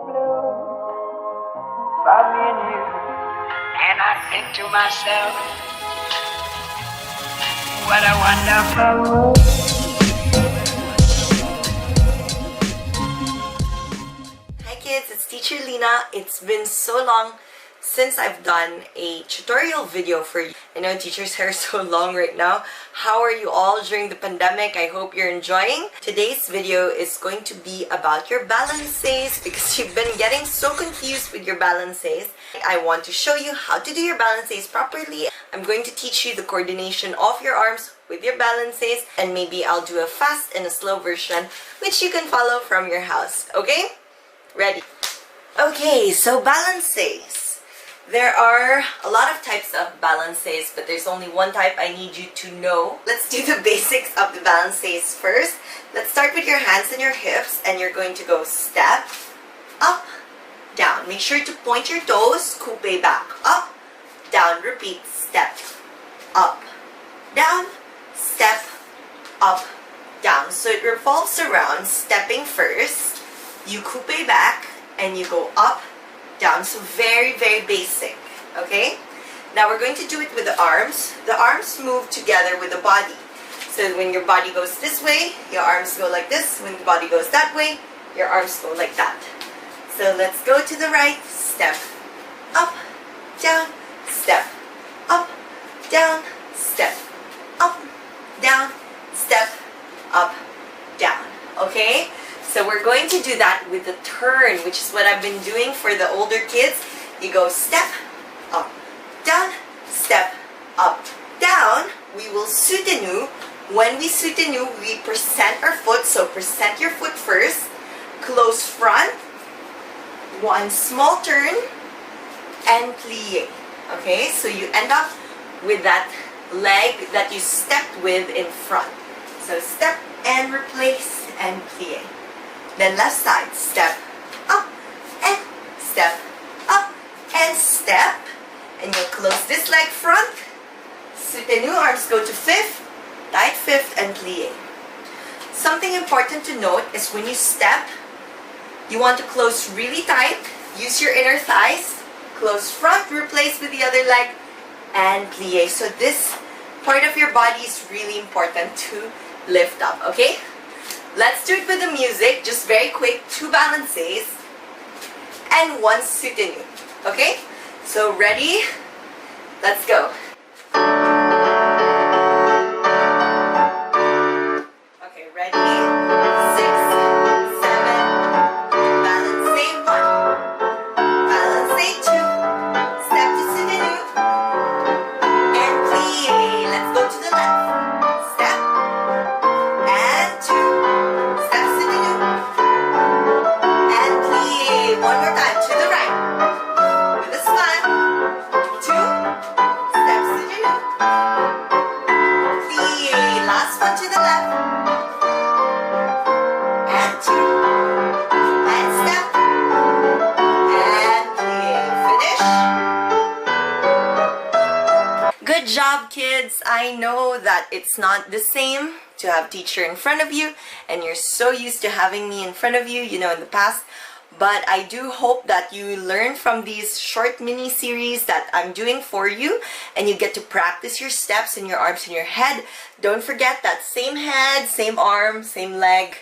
blue for me and you. And I think to myself, what a wonderful world. Hi kids, it's teacher Lina. It's been so long since I've done a tutorial video for you. I know teachers' hair is so long right now. How are you all during the pandemic? I hope you're enjoying. Today's video is going to be about your balancés because you've been getting so confused with your balancés. I want to show you how to do your balancés properly. I'm going to teach you the coordination of your arms with your balancés, and maybe I'll do a fast and a slow version which you can follow from your house. Okay? Ready? Okay, so balancés. There are a lot of types of balancés, but there's only one type I need you to know. Let's do the basics of the balancés first. Let's start with your hands and your hips, and you're going to go step, up, down. Make sure to point your toes, coupe back, up, down, repeat, step, up, down, step, up, down. So it revolves around stepping first, you coupe back, and you go up, down. So very basic. Okay, now we're going to do it with the arms. The arms move together with the body. So when your body goes this way, your arms go like this. When the body goes that way, your arms go like that. So let's go to the right. Step, up, down, step, up, down, step, up, down, step, up, down. Okay, so we're going to do that with the turn, which is what I've been doing for the older kids. You go step, up, down, step, up, down. We will soutenu. When we soutenu, we present our foot. So present your foot first, close front, one small turn, and plie. Okay, so you end up with that leg that you stepped with in front. So step and replace and plie. Then left side, step, up, and step, up, and step. And you'll close this leg front. Soutenu, arms go to fifth, tight fifth, and plie. Something important to note is when you step, you want to close really tight. Use your inner thighs. Close front, replace with the other leg, and plie. So this part of your body is really important to lift up, okay? Let's do it with the music, just very quick. 2 balancés and 1 soutenu. Okay? So ready? Let's go. Okay, ready? 6, 7, balancé 1, balancé 2, step to soutenu, and plie. Let's go to the left. Step, and 2. One more time, to the right, with a smile, 2, steps to the new, plie, last one to the left, and 2, and step, and plie, finish. Good job, kids. I know that it's not the same to have teacher in front of you, and you're so used to having me in front of you, you know, in the past. But I do hope that you learn from these short mini series that I'm doing for you, and you get to practice your steps and your arms and your head. Don't forget that same head, same arm, same leg,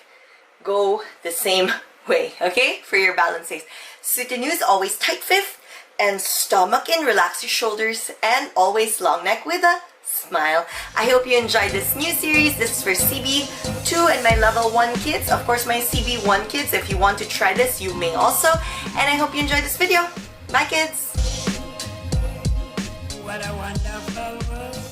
go the same way, okay? For your balancés. Soutenu is always tight fifth and stomach in, relax your shoulders, and always long neck with a smile. I hope you enjoyed this new series. This is for CB2 and my level 1 kids. Of course, my CB1 kids, if you want to try this, you may also. And I hope you enjoyed this video. Bye, kids. What a wonderful world.